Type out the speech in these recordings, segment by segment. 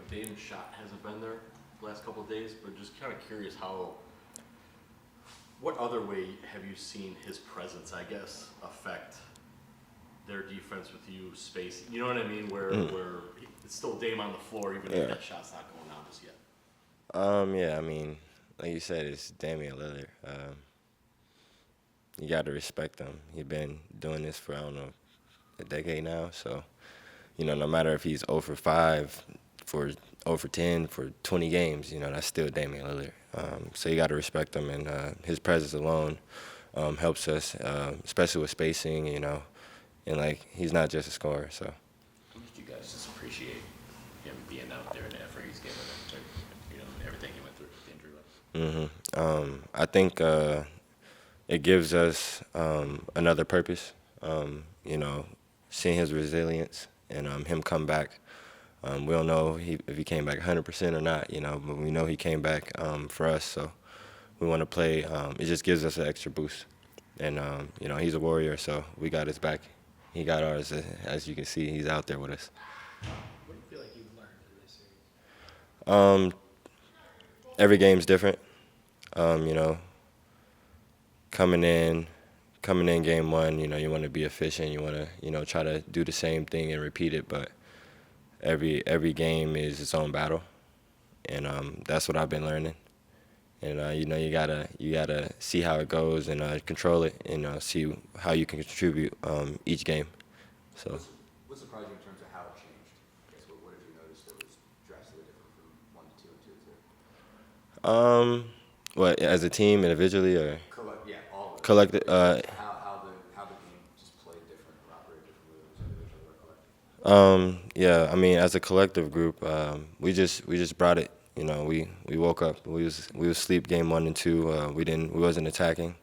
Dame's shot hasn't been there the last couple of days, but just kind of curious what other way have you seen his presence, I guess, affect their defense with you spacing? You know what I mean? Where it's still Dame on the floor, even if that shot's not going down just yet. Yeah, I mean, like you said, it's Damian Lillard. You got to respect him. He's been doing this for, I don't know, a decade now. So, no matter if he's 0 for 5, for 0 for 10, for 20 games, that's still Damian Lillard. So you got to respect him, and his presence alone helps us, especially with spacing, and, he's not just a scorer, so. How much do you guys just appreciate him being out there and the effort he's giving them to, everything he went through with the injury list? I think it gives us another purpose, seeing his resilience and him come back. We don't know if he came back 100% or not, but we know he came back for us. So we want to play. It just gives us an extra boost. And, he's a warrior, so we got his back. He got ours. As you can see, he's out there with us. What do you feel like you've learned in this series? Every game's different. Coming in game one, you want to be efficient. You want to, try to do the same thing and repeat it. But every game is its own battle, and that's what I've been learning. And you gotta see how it goes and control it, and see how you can contribute each game. So. What surprised you in terms of how it changed? I guess what did you notice that was drastically different from 1 to 2 and 2 to 3? What, as a team, individually, or All of it. collective? How the game just played different or operated differently than individually or collective. Yeah, I mean, as a collective group, we just brought it. We woke up. We was asleep game 1 and 2. We wasn't attacking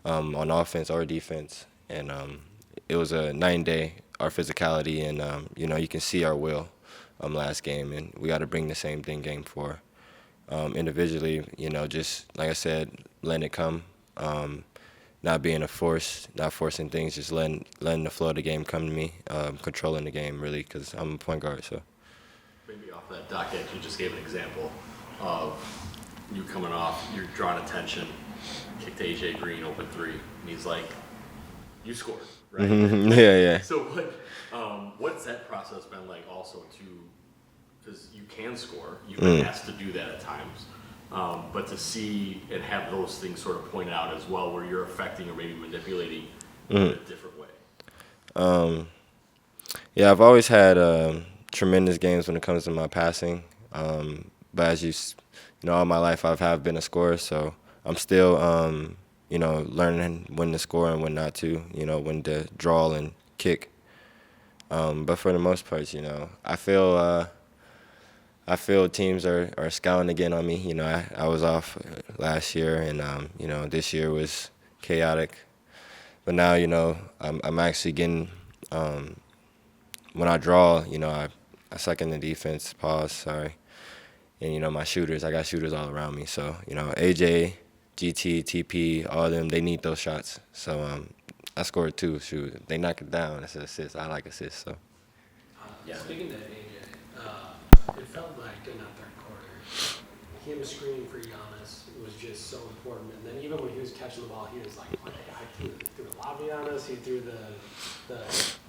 on offense or defense, and it was a night and day, our physicality, and you can see our will last game, and we got to bring the same thing game 4. Individually, just like I said, letting it come, not being a force, not forcing things, just letting the flow of the game come to me, controlling the game really, because I'm a point guard. So. Maybe off that docket, you just gave an example of you coming off, you're drawing attention, kicked AJ Green, open 3, and he's like, you scored, right? Yeah. So what's that process been like also because you can score, you've been asked to do that at times, but to see and have those things sort of pointed out as well where you're affecting or maybe manipulating in a different way. Yeah, I've always had tremendous games when it comes to my passing, but as all my life I've been a scorer, so I'm still learning when to score and when not to, when to draw and kick. But for the most part, I feel teams are scouting again on me. I was off last year, and this year was chaotic. But now, I'm actually getting when I draw, I suck in the defense. And my shooters, I got shooters all around me. So AJ, GT, TP, all of them, they need those shots. So I scored 2. Shoot, if they knock it down, that's an assist. I like assists. So. Speaking to AJ, it felt like in that third quarter, him screening for Giannis was just so important. And then even when he was catching the ball, he was like, I threw the lob to Giannis, he threw the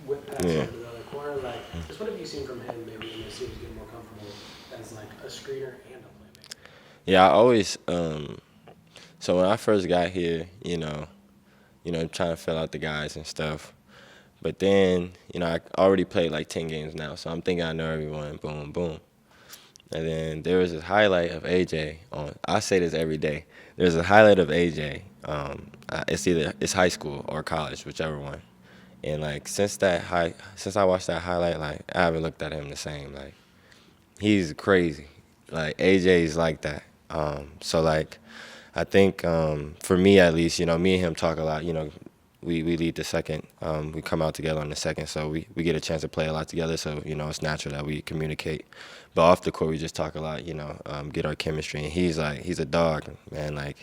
whip pass over to the other corner. Just what have you seen from him maybe in this series getting more comfortable as a screener and a playmaker? Yeah, I always so when I first got here, trying to fill out the guys and stuff. But then, I already played 10 games now, so I'm thinking I know everyone, boom, boom. And then there was this highlight of AJ I say this every day. There's a highlight of AJ. It's high school or college, whichever one. And since I watched that highlight, I haven't looked at him the same. He's crazy. AJ's like that. So I think for me at least, me and him talk a lot. We lead the second. We come out together on the second, so we get a chance to play a lot together. So it's natural that we communicate. But off the court, we just talk a lot. Get our chemistry. And he's a dog, man.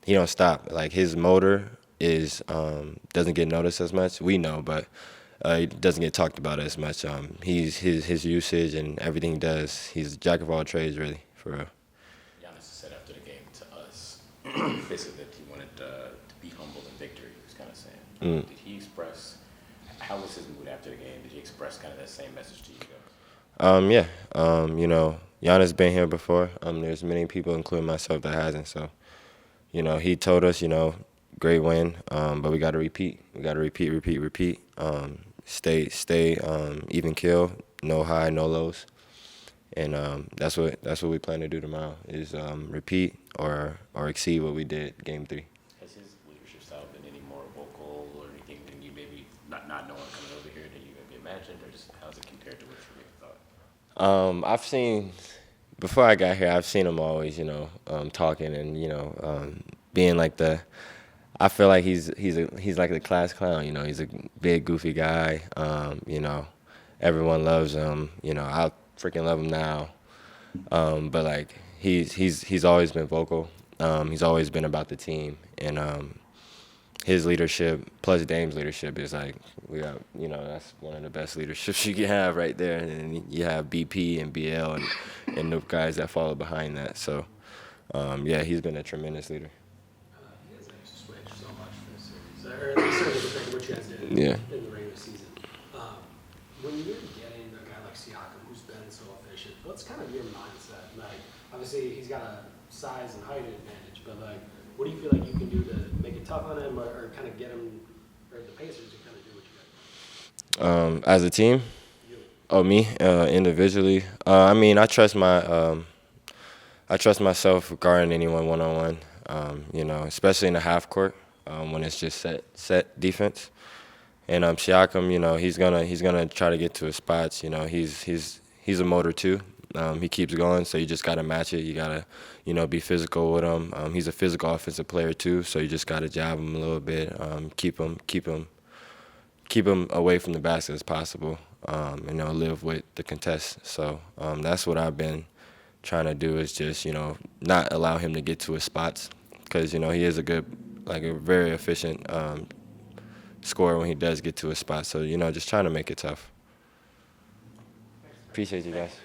He don't stop. His motor is doesn't get noticed as much. We know, but he doesn't get talked about as much. His usage and everything he does, he's a jack of all trades, really, for real. Giannis said after the game to us, basically that he wanted to be humble in victory. He was kind of saying. Did he express? How was his mood after the game? Did he express kind of that same message to you guys? Yeah. Giannis been here before. There's many people, including myself, that hasn't. So, he told us, great win, but we got to repeat. We got to repeat. Stay even keel, no high, no lows, and that's what we plan to do tomorrow is repeat or exceed what we did Game 3. Has his leadership style been any more vocal or anything than you maybe not knowing coming over here than you maybe imagined, or just how's it compared to what you maybe thought? I've seen before I got here. I've seen him always, talking and being like the. I feel like he's like the class clown. He's a big goofy guy. Everyone loves him. I freaking love him now. But like he's always been vocal. He's always been about the team, and his leadership plus Dame's leadership is like we got. That's one of the best leaderships you can have right there. And you have BP and BL and the guys that follow behind that. So he's been a tremendous leader. You guys have switched so much for this series, or at least certainly compared to what you guys did in the regular season. When you're getting a guy like Siakam, who's been so efficient, what's kind of your mindset? Like, obviously he's got a size and height advantage, but like, what do you feel like you can do to make it tough on him, or kind of get him, or the Pacers to kind of do what you guys? As a team. You. Oh, me individually. I trust myself guarding anyone one-on-one. Especially in the half court when it's just set defense. And Siakam, he's gonna try to get to his spots. He's a motor too. He keeps going, so you just gotta match it. You gotta, be physical with him. He's a physical offensive player too, so you just gotta jab him a little bit. Keep him away from the basket as possible. Live with the contest. So that's what I've been trying to do is just not allow him to get to his spots because he is a very efficient scorer when he does get to his spot. So just trying to make it tough. Appreciate you guys.